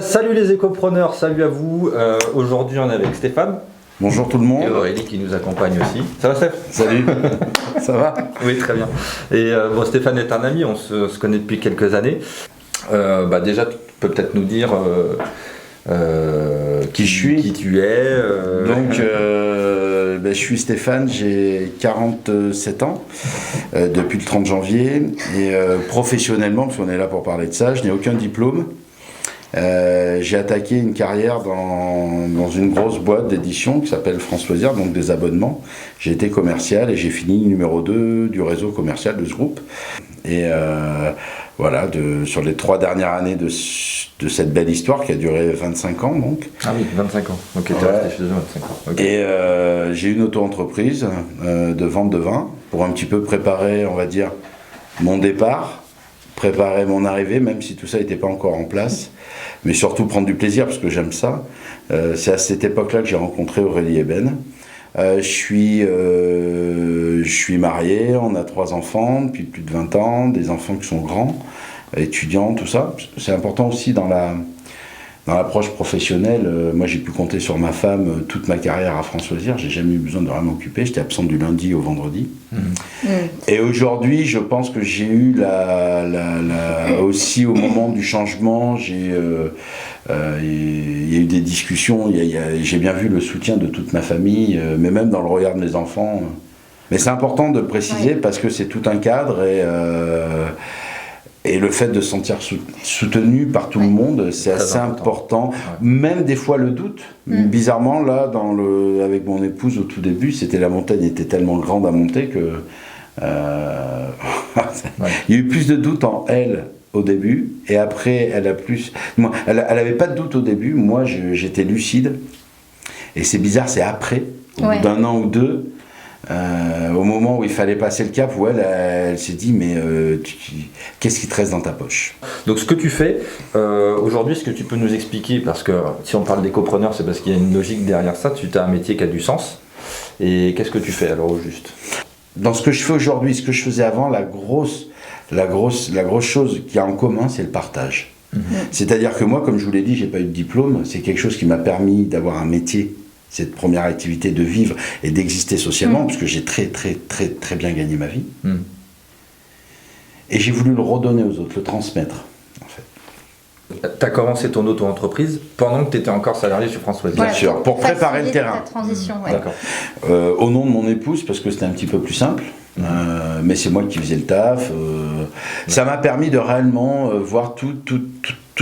Salut les écopreneurs, salut à vous. Aujourd'hui on est avec Stéphane. Bonjour tout le monde. Et Aurélie qui nous accompagne aussi. Ça va Steph? Salut. Ça va? Oui, très bien. Et Stéphane est un ami, on se connaît depuis quelques années. Déjà tu peux peut-être nous dire qui je suis, qui tu es. Donc je suis Stéphane, j'ai 47 ans depuis le 30 janvier et professionnellement, parce qu'on est là pour parler de ça, je n'ai aucun diplôme. J'ai attaqué une carrière dans une grosse boîte d'édition qui s'appelle France Loisirs, donc des abonnements. J'ai été commercial et j'ai fini numéro 2 du réseau commercial de ce groupe. Et voilà, sur les 3 dernières années de cette belle histoire qui a duré 25 ans donc. Ah oui, 25 ans. Ok, t'es resté chez eux 25 ans. Okay. Et j'ai une auto-entreprise de vente de vin pour un petit peu préparer, on va dire, mon départ, préparer mon arrivée, même si tout ça n'était pas encore en place, mais surtout prendre du plaisir parce que j'aime ça. C'est à cette époque-là que j'ai rencontré Aurélie et Ben. Je suis marié, on a 3 enfants depuis plus de 20 ans, des enfants qui sont grands, étudiants, tout ça. C'est important aussi dans l'approche professionnelle. Moi j'ai pu compter sur ma femme toute ma carrière à France Loisirs, j'ai jamais eu besoin de rien m'occuper, j'étais absent du lundi au vendredi. Et aujourd'hui je pense que j'ai eu aussi au moment du changement, il y a eu des discussions, j'ai bien vu le soutien de toute ma famille, mais même dans le regard de mes enfants. Mais c'est important de le préciser parce que c'est tout un cadre et le fait de se sentir soutenu par tout le monde, c'est assez important. Même des fois le doute. Bizarrement, là, avec mon épouse au tout début, la montagne était tellement grande à monter que il y a eu plus de doutes en elle au début, et après elle avait pas de doute au début, moi j'étais lucide, et c'est bizarre, c'est après, au bout d'un an ou deux, au moment où il fallait passer le cap, où elle s'est dit mais qu'est-ce qui te reste dans ta poche? Donc ce que tu fais aujourd'hui, est-ce que tu peux nous expliquer, parce que si on parle d'écopreneur, c'est parce qu'il y a une logique derrière ça, tu as un métier qui a du sens, et qu'est-ce que tu fais alors au juste? Dans ce que je fais aujourd'hui, ce que je faisais avant, la grosse chose qu'il y a en commun, c'est le partage. C'est-à-dire que moi, comme je vous l'ai dit, j'ai pas eu de diplôme, c'est quelque chose qui m'a permis d'avoir un métier, cette première activité, de vivre et d'exister socialement, parce que j'ai très bien gagné ma vie. Et j'ai voulu le redonner aux autres, le transmettre, en fait. Tu as commencé ton auto-entreprise pendant que tu étais encore salarié chez France Loisirs. Bien sûr, pour préparer le terrain. Transition, D'accord. Au nom de mon épouse, parce que c'était un petit peu plus simple, mais c'est moi qui faisais le taf. Ça m'a permis de réellement voir tout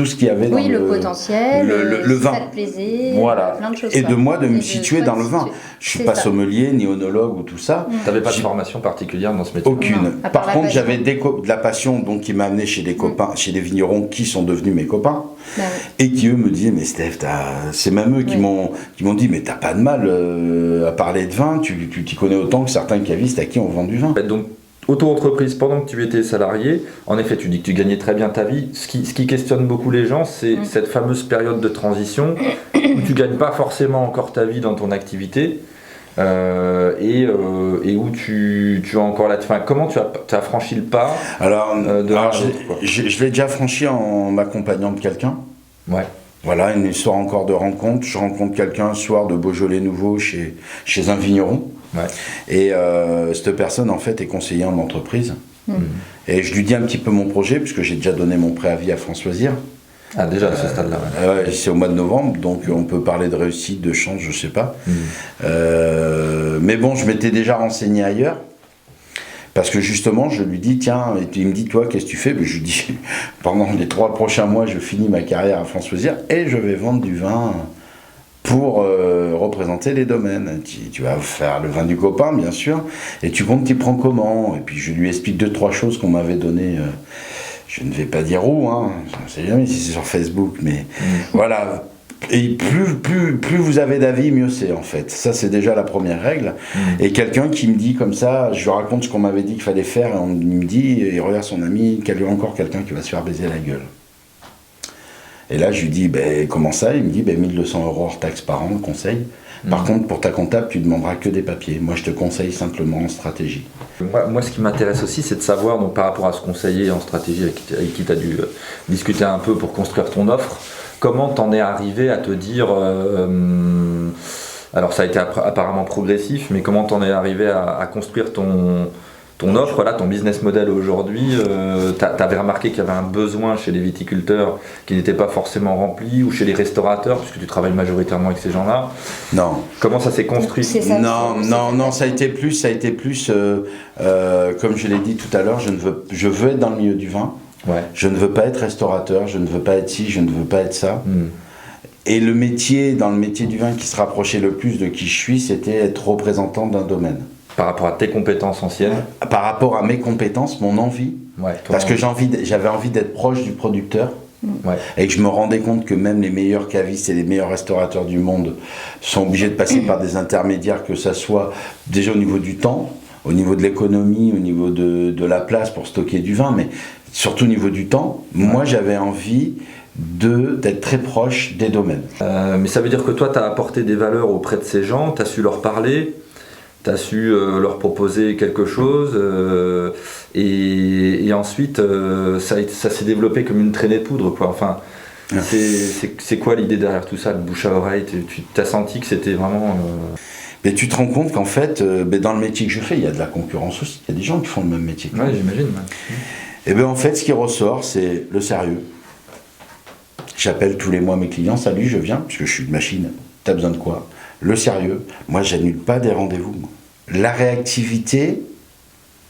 ce qu'il y avait dans le potentiel, le vin. Ça te plaisait, voilà. Plein de choses. Et de me situer dans le vin. Je suis pas sommelier, ni onologue ou tout ça. Tu n'avais pas de formation particulière dans ce métier? Aucune. Non, par contre, j'avais de la passion donc, qui m'a amené chez des copains, chez des vignerons qui sont devenus mes copains, et qui eux me disaient mais Steph, c'est même eux qui m'ont dit mais t'as pas de mal à parler de vin, tu t'y connais autant que certains cavistes à qui on vend du vin. Donc, auto-entreprise, pendant que tu étais salarié, en effet, tu dis que tu gagnais très bien ta vie. Ce qui questionne beaucoup les gens, c'est cette fameuse période de transition où tu ne gagnes pas forcément encore ta vie dans ton activité et où tu as encore la... Enfin, comment tu as franchi le pas? Je l'ai déjà franchi en m'accompagnant de quelqu'un. Ouais. Voilà, une histoire encore de rencontre. Je rencontre quelqu'un un soir de Beaujolais nouveau chez un vigneron. Ouais. Et cette personne en fait est conseillère en entreprise. Et je lui dis un petit peu mon projet puisque j'ai déjà donné mon préavis à France Loisirs. Ah déjà à ce stade-là. C'est au mois de novembre, donc on peut parler de réussite, de chance, je sais pas. Mais bon, je m'étais déjà renseigné ailleurs. Parce que justement, je lui dis, tiens, et il me dit, toi, qu'est-ce que tu fais? Je lui dis, pendant les 3 prochains mois, je finis ma carrière à France Loisirs et je vais vendre du vin pour représenter les domaines. Tu vas faire le vin du copain, bien sûr, et tu comptes t'y prends comment? Et puis je lui explique 2-3 choses qu'on m'avait données. Je ne vais pas dire où, je ne sais jamais si c'est sur Facebook, mais voilà. Et plus vous avez d'avis, mieux c'est en fait. Ça c'est déjà la première règle. Et quelqu'un qui me dit comme ça, je lui raconte ce qu'on m'avait dit qu'il fallait faire, et il me dit, il regarde son ami, qu'il y a encore quelqu'un qui va se faire baiser la gueule. Et là je lui dis, comment ça? Il me dit, 1200 € hors taxe par an, le conseil. Par contre, pour ta comptable, tu ne demanderas que des papiers. Moi, je te conseille simplement en stratégie. Moi, ce qui m'intéresse aussi, c'est de savoir, donc, par rapport à ce conseiller en stratégie avec qui tu as dû discuter un peu pour construire ton offre, comment t'en es arrivé à te dire... alors ça a été apparemment progressif, mais comment t'en es arrivé à construire ton offre, là, ton business model aujourd'hui? T'avais remarqué qu'il y avait un besoin chez les viticulteurs qui n'était pas forcément rempli, ou chez les restaurateurs, puisque tu travailles majoritairement avec ces gens-là? Non. Comment ça s'est construit? Non, ça a été plus, comme je l'ai dit tout à l'heure, je veux être dans le milieu du vin. Ouais. Je ne veux pas être restaurateur, je ne veux pas être ci, je ne veux pas être ça. Et le métier, dans le métier du vin qui se rapprochait le plus de qui je suis, c'était être représentant d'un domaine. Par rapport à tes compétences anciennes? Par rapport à mes compétences, mon envie. Ouais, parce que j'avais envie d'être proche du producteur. Ouais. Et que je me rendais compte que même les meilleurs cavistes et les meilleurs restaurateurs du monde sont obligés de passer par des intermédiaires, que ça soit déjà au niveau du temps, au niveau de l'économie, au niveau de la place pour stocker du vin, mais surtout au niveau du temps. Ouais. Moi, j'avais envie d'être très proche des domaines. Mais ça veut dire que toi, tu as apporté des valeurs auprès de ces gens, tu as su leur parler, tu as su leur proposer quelque chose, et ensuite, ça s'est développé comme une traînée de poudre, quoi. Enfin, c'est quoi l'idée derrière tout ça, le bouche à oreille? Tu t'as senti que c'était vraiment... Mais tu te rends compte qu'en fait, dans le métier que je fais, il y a de la concurrence aussi. Il y a des gens qui font le même métier que moi. Ouais, j'imagine. Ouais. Et bien en fait, ce qui ressort, c'est le sérieux. J'appelle tous les mois mes clients, salut, je viens, parce que je suis une machine, t'as besoin de quoi? Le sérieux. Moi, j'annule pas des rendez-vous. La réactivité,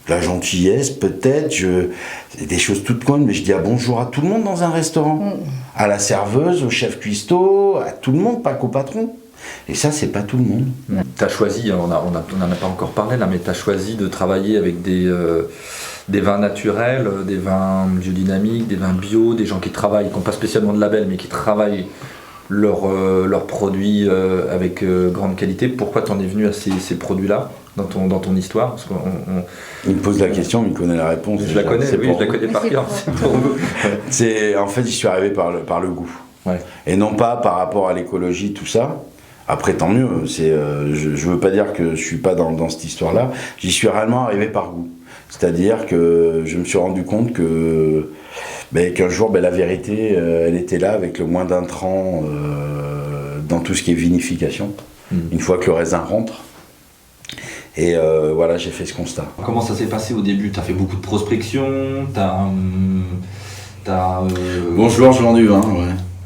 la gentillesse, peut-être, des choses toutes connes, mais je dis bonjour à tout le monde dans un restaurant. À la serveuse, au chef cuistot, à tout le monde, pas qu'au patron. Et ça, c'est pas tout le monde. Tu as choisi, on n'en a pas encore parlé là, mais tu as choisi de travailler avec des vins naturels, des vins biodynamiques, des vins bio, des gens qui travaillent, qui n'ont pas spécialement de label, mais qui travaillent leurs produits avec grande qualité. Pourquoi tu en es venu à ces produits-là dans ton histoire? Parce il me pose la question, mais il connaît la réponse. Je la connais, oui, je la connais par cœur. En fait, j'y suis arrivé par le goût. Ouais. Et non pas par rapport à l'écologie, tout ça. Après, tant mieux. Je veux pas dire que je suis pas dans cette histoire-là. J'y suis réellement arrivé par goût. C'est-à-dire que je me suis rendu compte qu'un jour, la vérité, elle était là avec le moins d'intrants dans tout ce qui est vinification. Une fois que le raisin rentre. Et voilà, j'ai fait ce constat. Comment ça s'est passé au début? Tu as fait beaucoup de prospection, Bonjour, je vends du vin,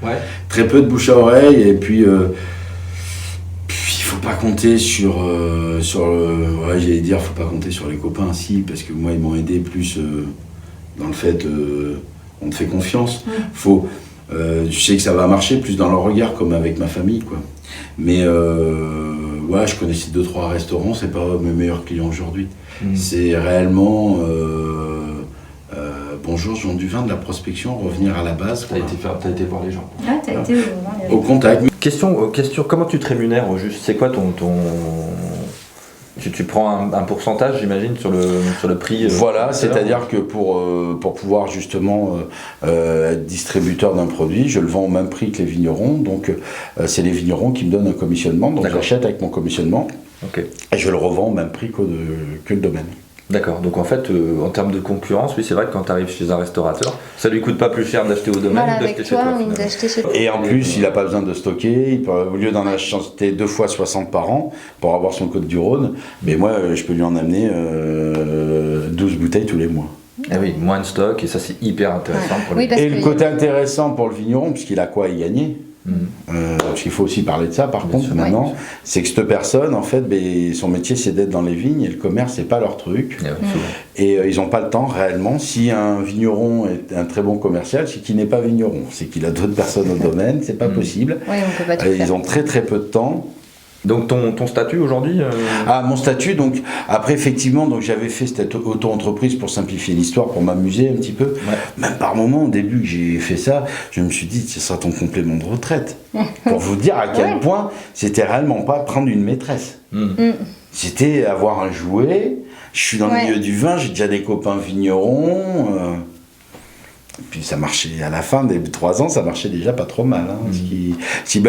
ouais. Très peu de bouche à oreille, et puis il faut pas compter sur j'allais dire, faut pas compter sur les copains, si, parce que moi, ils m'ont aidé plus dans le fait, on te fait confiance. Je sais que ça va marcher plus dans leur regard, comme avec ma famille, quoi. Mais je connaissais 2-3 restaurants, c'est pas mes meilleurs clients aujourd'hui. C'est réellement bonjour, je vends du vin, de la prospection, revenir à la base. T'as été voir les gens. Ouais, t'as été au contact. Question, comment tu te rémunères au juste? C'est quoi ton... Tu prends un pourcentage, j'imagine, sur le prix. Voilà, c'est-à-dire que pour pouvoir justement être distributeur d'un produit, je le vends au même prix que les vignerons. Donc c'est les vignerons qui me donnent un commissionnement. Donc j'achète avec mon commissionnement. Okay. Et je le revends au même prix que le domaine. D'accord, donc en fait, en termes de concurrence, oui, c'est vrai que quand tu arrives chez un restaurateur, ça lui coûte pas plus cher d'acheter au domaine ou d'acheter chez toi. Et en plus, il n'a pas besoin de stocker, au lieu d'en acheter 2 fois 60 par an pour avoir son Côtes-du-Rhône, mais moi, je peux lui en amener 12 bouteilles tous les mois. Et oui, moins de stock, et ça c'est hyper intéressant pour lui. Et le côté intéressant pour le vigneron, puisqu'il a quoi à y gagner, parce qu'il faut aussi parler de ça par contre maintenant, c'est que cette personne en fait, son métier c'est d'être dans les vignes, et le commerce c'est pas leur truc, et ils n'ont pas le temps réellement. Si un vigneron est un très bon commercial, c'est qu'il n'est pas vigneron, c'est qu'il a d'autres personnes au domaine, c'est pas possible. Oui, on peut pas tout faire. Ils ont très très peu de temps. Donc ton statut aujourd'hui mon statut, donc après effectivement, donc j'avais fait cette auto-entreprise pour simplifier l'histoire, pour m'amuser un petit peu. Même par moment, au début que j'ai fait ça, je me suis dit ce sera ton complément de retraite. Pour vous dire à quel point c'était réellement pas prendre une maîtresse. C'était avoir un jouet. Je suis dans le milieu du vin, j'ai déjà des copains vignerons. Et puis ça marchait à la fin des 3 ans, ça marchait déjà pas trop mal.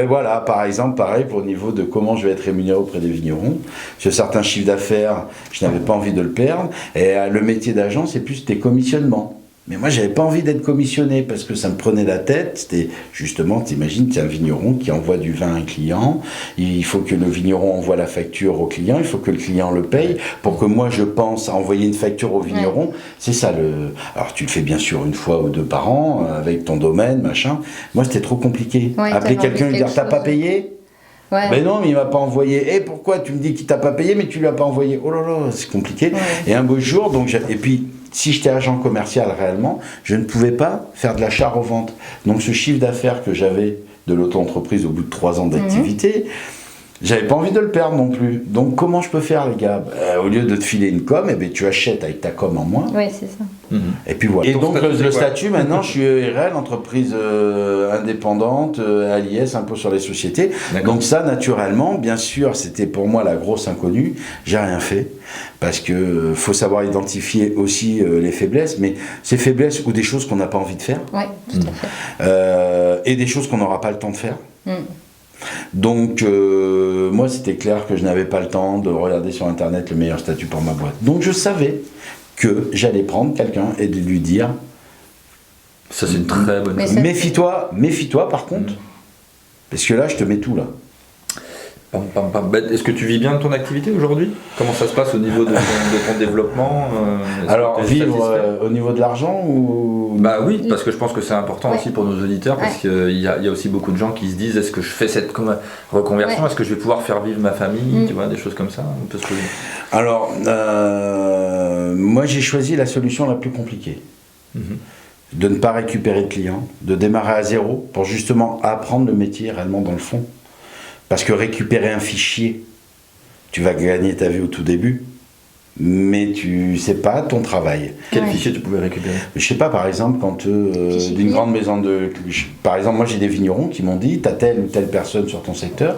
Voilà, par exemple, pareil pour le niveau de comment je vais être rémunéré auprès des vignerons. Sur certains chiffres d'affaires, je n'avais pas envie de le perdre. Et le métier d'agent, c'est plus tes commissionnements. Mais moi, j'avais pas envie d'être commissionné parce que ça me prenait la tête. C'était justement, t'imagines, c'est un vigneron qui envoie du vin à un client. Il faut que le vigneron envoie la facture au client. Il faut que le client le paye pour que moi, je pense à envoyer une facture au vigneron. Ouais. C'est ça le. Alors, tu le fais bien sûr une fois ou deux par an avec ton domaine, machin. Moi, c'était trop compliqué. Ouais, appeler quelqu'un et lui dire, t'as pas payé? Ouais. Ben non, mais il m'a pas envoyé. Et pourquoi tu me dis qu'il t'a pas payé, mais tu lui as pas envoyé? Oh là là, c'est compliqué. Ouais. Et un beau jour, donc, et puis. Si j'étais agent commercial réellement, je ne pouvais pas faire de l'achat-revente. Donc ce chiffre d'affaires que j'avais de l'auto-entreprise au bout de 3 ans d'activité, j'avais pas envie de le perdre non plus. Donc comment je peux faire, les gars? Au lieu de te filer une com, eh ben, tu achètes avec ta com en moins. Oui, c'est ça. Et puis voilà. Et donc le statut, maintenant, je suis ERL, entreprise indépendante, à l'IS, impôt sur les sociétés. Donc ça, naturellement, bien sûr, c'était pour moi la grosse inconnue. J'ai rien fait. Parce que faut savoir identifier aussi les faiblesses, mais ces faiblesses ou des choses qu'on n'a pas envie de faire. Oui, tout à fait. Et des choses qu'on n'aura pas le temps de faire. Donc, moi, c'était clair que je n'avais pas le temps de regarder sur Internet le meilleur statut pour ma boîte. Donc, je savais que j'allais prendre quelqu'un et de lui dire... Ça, c'est une très bonne chose. Méfie-toi, par contre, parce que là, je te mets tout, là. Est-ce que tu vis bien de ton activité aujourd'hui? Comment ça se passe au niveau de ton développement? Alors, vivre au niveau de l'argent ou... Bah oui, parce que je pense que c'est important aussi pour nos auditeurs, parce qu'il y a aussi beaucoup de gens qui se disent, est-ce que je fais cette reconversion? Est-ce que je vais pouvoir faire vivre ma famille? Tu vois, des choses comme ça, on peut se poser. Alors, moi j'ai choisi la solution la plus compliquée. De ne pas récupérer de clients, de démarrer à zéro pour justement apprendre le métier réellement dans le fond. Parce que récupérer un fichier, tu vas gagner ta vie au tout début, mais tu sais pas ton travail. Quel fichier tu pouvais récupérer? Je sais pas, par exemple, quand d'une grande maison de... Par exemple, moi j'ai des vignerons qui m'ont dit, t'as telle ou telle personne sur ton secteur,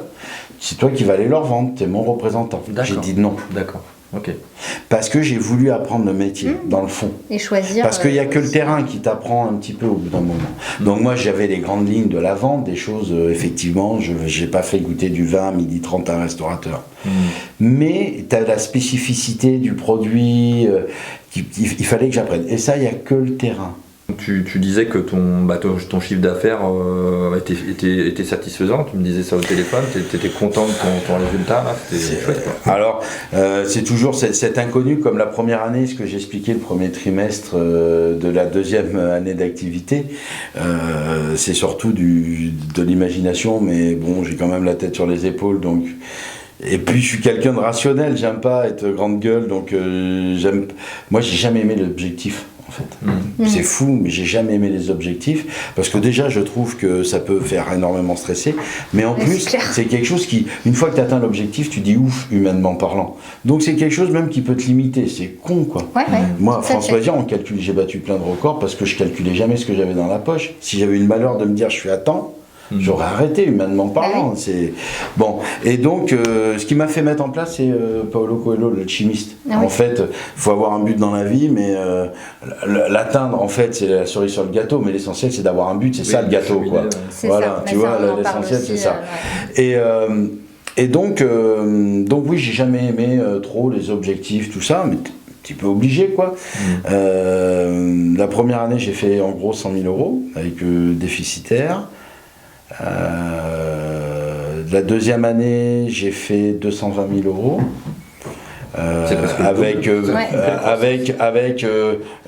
c'est toi qui vas aller leur vendre, t'es mon représentant. J'ai dit non. D'accord. Ok. Parce que j'ai voulu apprendre le métier, dans le fond. Et choisir. Parce qu'il n'y a que le terrain qui t'apprend un petit peu au bout d'un moment. Donc moi, j'avais les grandes lignes de la vente, des choses, effectivement, je n'ai pas fait goûter du vin à 12h30 à un restaurateur. Mais tu as la spécificité du produit, il fallait que j'apprenne. Et ça, il n'y a que le terrain. Tu disais que ton chiffre d'affaires était satisfaisant, tu me disais ça au téléphone, tu étais content de ton résultat, c'était chouette. Alors, c'est toujours cet inconnu, comme la première année, ce que j'expliquais le premier trimestre de la deuxième année d'activité, c'est surtout de l'imagination, mais bon, j'ai quand même la tête sur les épaules, donc... Et puis je suis quelqu'un de rationnel, j'aime pas être grande gueule, donc moi j'ai jamais aimé l'objectif. En fait. C'est fou, mais j'ai jamais aimé les objectifs parce que déjà je trouve que ça peut faire énormément stresser, mais en plus c'est quelque chose qui, une fois que tu atteins l'objectif, tu dis ouf, humainement parlant. Donc c'est quelque chose même qui peut te limiter, c'est con quoi. Moi, François Dian, j'ai battu plein de records parce que je calculais jamais ce que j'avais dans la poche. Si j'avais eu le malheur de me dire je suis à temps, j'aurais arrêté humainement parlant. C'est bon. Et donc, ce qui m'a fait mettre en place, c'est Paulo Coelho, le chimiste. En fait, il faut avoir un but dans la vie, mais l'atteindre, en fait, c'est la cerise sur le gâteau. Mais l'essentiel, c'est d'avoir un but. C'est ça le gâteau, quoi. Voilà, tu vois, l'essentiel, c'est ça. Et donc, oui, j'ai jamais aimé trop les objectifs, tout ça, mais un petit peu obligé, quoi. La première année, j'ai fait en gros 100 000 euros avec déficitaire. La deuxième année, j'ai fait 220 000 euros. Avec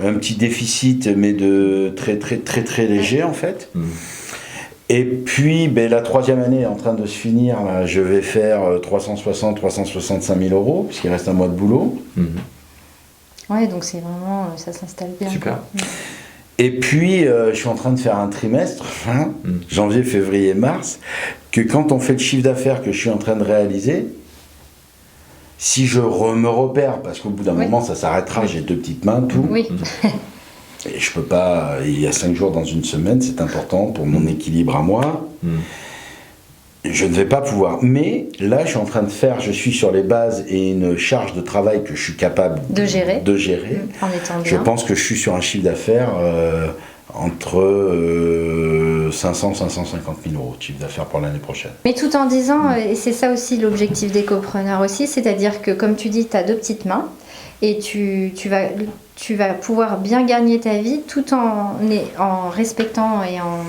un petit déficit, mais de très léger en fait. Et puis la troisième année est en train de se finir, là, je vais faire 365 000 euros, puisqu'il reste un mois de boulot. Ouais, donc c'est vraiment, ça s'installe bien. Super. Et puis, je suis en train de faire un trimestre, janvier, février, mars, que quand on fait le chiffre d'affaires que je suis en train de réaliser, si je me repère, parce qu'au bout d'un moment, ça s'arrêtera, j'ai 2 petites mains, tout. Et je peux pas, il y a 5 jours dans une semaine, c'est important pour mon équilibre à moi. Je ne vais pas pouvoir. Mais là, je suis en train de faire, je suis sur les bases et une charge de travail que je suis capable de gérer. En étant bien. Je pense que je suis sur un chiffre d'affaires entre 500 et 550 000 euros de chiffre d'affaires pour l'année prochaine. Mais tout en disant, et c'est ça aussi l'objectif d'Ecopreneur aussi, c'est-à-dire que comme tu dis, tu as 2 petites mains et tu vas tu vas pouvoir bien gagner ta vie tout en respectant et en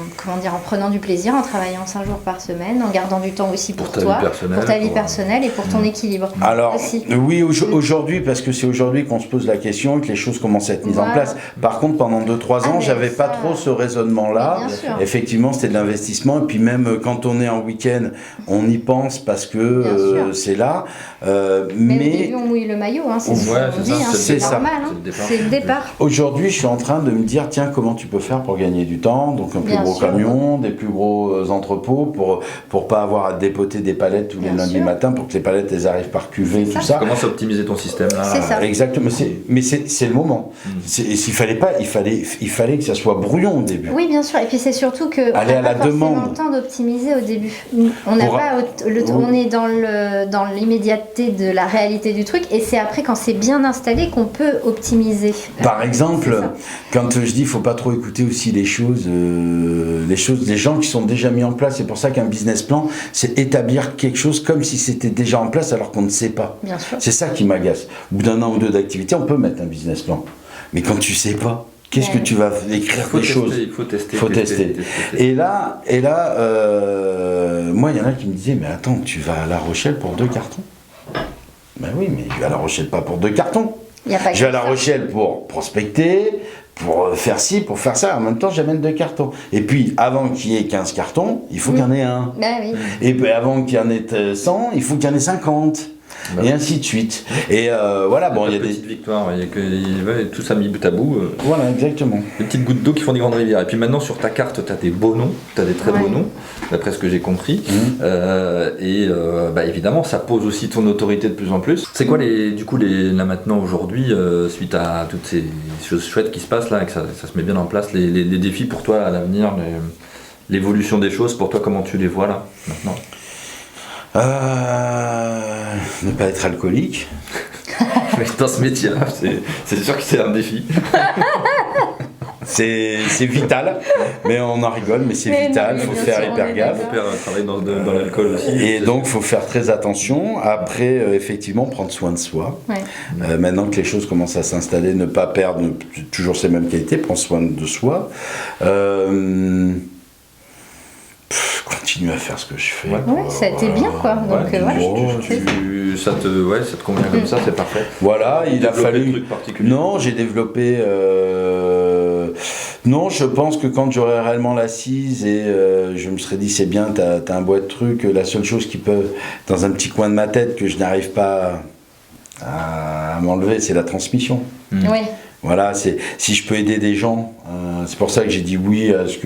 prenant du plaisir, en travaillant 5 jours par semaine, en gardant du temps aussi pour toi, pour ta vie personnelle et pour ton équilibre. Alors, aussi. Oui, aujourd'hui, parce que c'est aujourd'hui qu'on se pose la question et que les choses commencent à être mises en place. Par contre, pendant 2-3 ans, j'avais pas trop ce raisonnement-là. Effectivement, c'était de l'investissement. Et puis même quand on est en week-end, on y pense parce que c'est là. Mais au début, on mouille le maillot, c'est ce qu'on dit, c'est normal. C'est le départ. Aujourd'hui, je suis en train de me dire, tiens, comment tu peux faire pour gagner du temps? Donc un plus gros camion, des plus gros entrepôts pour pas avoir à dépoter des palettes tous les lundis matins, pour que les palettes elles arrivent par cuvée, tout ça. Comment à optimiser ton système là? C'est ça. Exactement. Mais c'est le moment. Il fallait que ça soit brouillon au début. Oui, bien sûr. Et puis c'est surtout que aller à la demande. On a le temps d'optimiser au début. On n'a pas on est dans l'immédiateté de la réalité du truc, et c'est après quand c'est bien installé qu'on peut optimiser. Par exemple, quand je dis il faut pas trop écouter aussi les gens qui sont déjà mis en place. C'est pour ça qu'un business plan, c'est établir quelque chose comme si c'était déjà en place alors qu'on ne sait pas. Bien sûr. C'est ça qui m'agace. Au bout d'un an ou deux d'activité, on peut mettre un business plan. Mais quand tu sais pas, qu'est-ce que tu vas écrire des choses? Il faut tester. Et là, moi, il y en a qui me disaient, mais attends, tu vas à La Rochelle pour 2 cartons? Ben oui, mais je vais à La Rochelle pas pour 2 cartons. Je vais à La Rochelle pour prospecter, pour faire ci, pour faire ça. En même temps, j'amène 2 cartons. Et puis, avant qu'il y ait 15 cartons, il faut qu'il y en ait un. Ben oui. Et puis, avant qu'il y en ait 100, il faut qu'il y en ait 50. Et ainsi de suite. Et voilà, bon, il y a des petites victoires, il y a que tout ça mis bout à bout. Voilà, exactement. Des petites gouttes d'eau qui font des grandes rivières. Et puis maintenant sur ta carte, tu as des beaux noms, tu as des très beaux noms, d'après ce que j'ai compris. Évidemment, ça pose aussi ton autorité de plus en plus. C'est quoi là maintenant aujourd'hui, suite à toutes ces choses chouettes qui se passent là, et que ça se met bien en place, les défis pour toi à l'avenir, l'évolution des choses, pour toi, comment tu les vois là maintenant? Ne pas être alcoolique. Mais dans ce métier-là, c'est sûr que c'est un défi. C'est vital, mais on en rigole, mais c'est vital, il faut faire hyper gaffe. Mon père travaille dans l'alcool aussi. Et donc, il faut faire très attention. Après, effectivement, prendre soin de soi. Ouais. Maintenant que les choses commencent à s'installer, ne pas perdre toujours ces mêmes qualités, prendre soin de soi. Continue à faire ce que je fais. Ça a été bien, quoi. Donc, ça te convient comme ça, c'est parfait. Voilà, il a fallu. Non, j'ai développé. Non, je pense que quand j'aurai réellement l'assise et je me serais dit c'est bien, t'as un boîte de trucs, la seule chose qui peut, dans un petit coin de ma tête, que je n'arrive pas à m'enlever, c'est la transmission. Oui. Voilà, si je peux aider des gens, c'est pour ça que j'ai dit oui à ce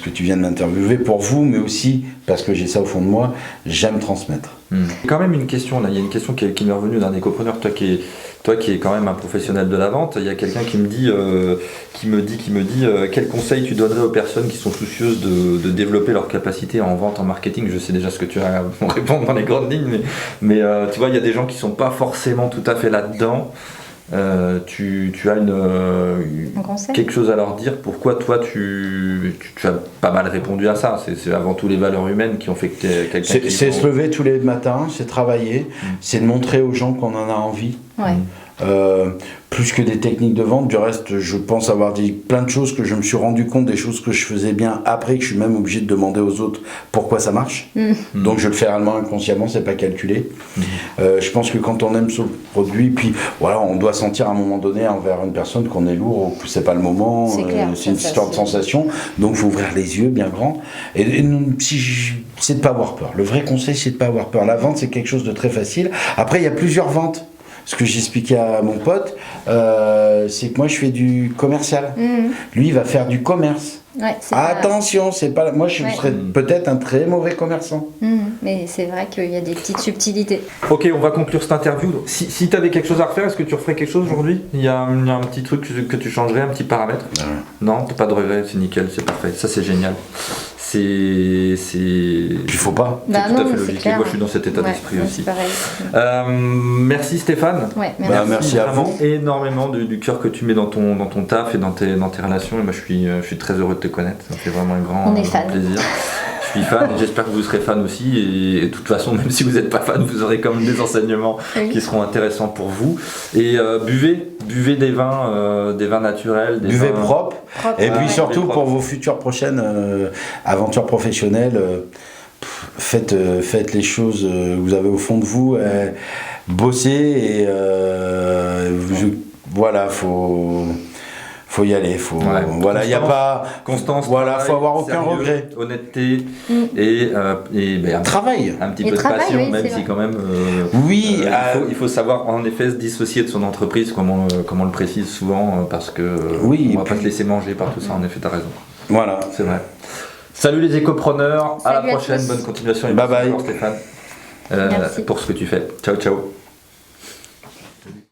que tu viens de m'interviewer, pour vous, mais aussi parce que j'ai ça au fond de moi, j'aime transmettre. Quand même une question là, il y a une question qui m'est revenue d'un écopreneur, toi qui es quand même un professionnel de la vente, il y a quelqu'un qui me dit quel conseil tu donnerais aux personnes qui sont soucieuses de développer leur capacité en vente, en marketing? Je sais déjà ce que tu as à répondre dans les grandes lignes, mais tu vois, il y a des gens qui sont pas forcément tout à fait là-dedans. Tu as quelque chose à leur dire? Pourquoi toi tu as pas mal répondu à ça? C'est avant tout les valeurs humaines qui ont fait que tu es quelqu'un qui... C'est se lever tous les matins, c'est travailler, c'est de montrer aux gens qu'on en a envie. Plus que des techniques de vente, du reste je pense avoir dit plein de choses que je me suis rendu compte, des choses que je faisais bien après, que je suis même obligé de demander aux autres pourquoi ça marche. Donc je le fais réellement inconsciemment, c'est pas calculé. Je pense que quand on aime son produit, puis voilà, on doit sentir à un moment donné envers une personne qu'on est lourd ou que c'est pas le moment, c'est une histoire de sensation, donc il faut ouvrir les yeux bien grands et c'est de pas avoir peur. Le vrai conseil, c'est de pas avoir peur. La vente, c'est quelque chose de très facile. Après, il y a plusieurs ventes. Ce que j'expliquais à mon pote, c'est que moi je fais du commercial. Lui, il va faire du commerce. Attention, c'est pas. Moi, je serais peut-être un très mauvais commerçant. Mais c'est vrai qu'il y a des petites subtilités. Ok, on va conclure cette interview. Si tu avais quelque chose à refaire, est-ce que tu referais quelque chose aujourd'hui? Il y a un petit truc que tu changerais, un petit paramètre? Non, t'as pas de regret, c'est nickel, c'est parfait. Ça, c'est génial. Il faut pas. C'est tout à fait logique. Et moi, je suis dans cet état d'esprit aussi. Merci Stéphane. Merci à vous. Énormément du cœur que tu mets dans ton taf et dans tes relations. Et moi, je suis très heureux de te connaître. Ça fait vraiment un grand plaisir. suis fan et j'espère que vous serez fan aussi. Et de toute façon, même si vous n'êtes pas fan, vous aurez quand même des enseignements qui seront intéressants pour vous. Et buvez des vins naturels. Buvez propre. Et puis surtout pour vos futures prochaines aventures professionnelles, faites les choses que vous avez au fond de vous. Bossez et voilà, faut y aller, voilà, il y a pas constance, voilà, faut avoir aucun regret, honnêteté et travail, un petit peu de passion, oui, même si quand même il faut savoir en effet se dissocier de son entreprise, comme on le précise souvent, parce que on va pas se laisser manger par tout ça. En effet, t'as raison. Voilà, c'est vrai. Salut les écopreneurs, à la prochaine, bonne continuation et bye bye Stéphane pour ce que tu fais. Ciao ciao.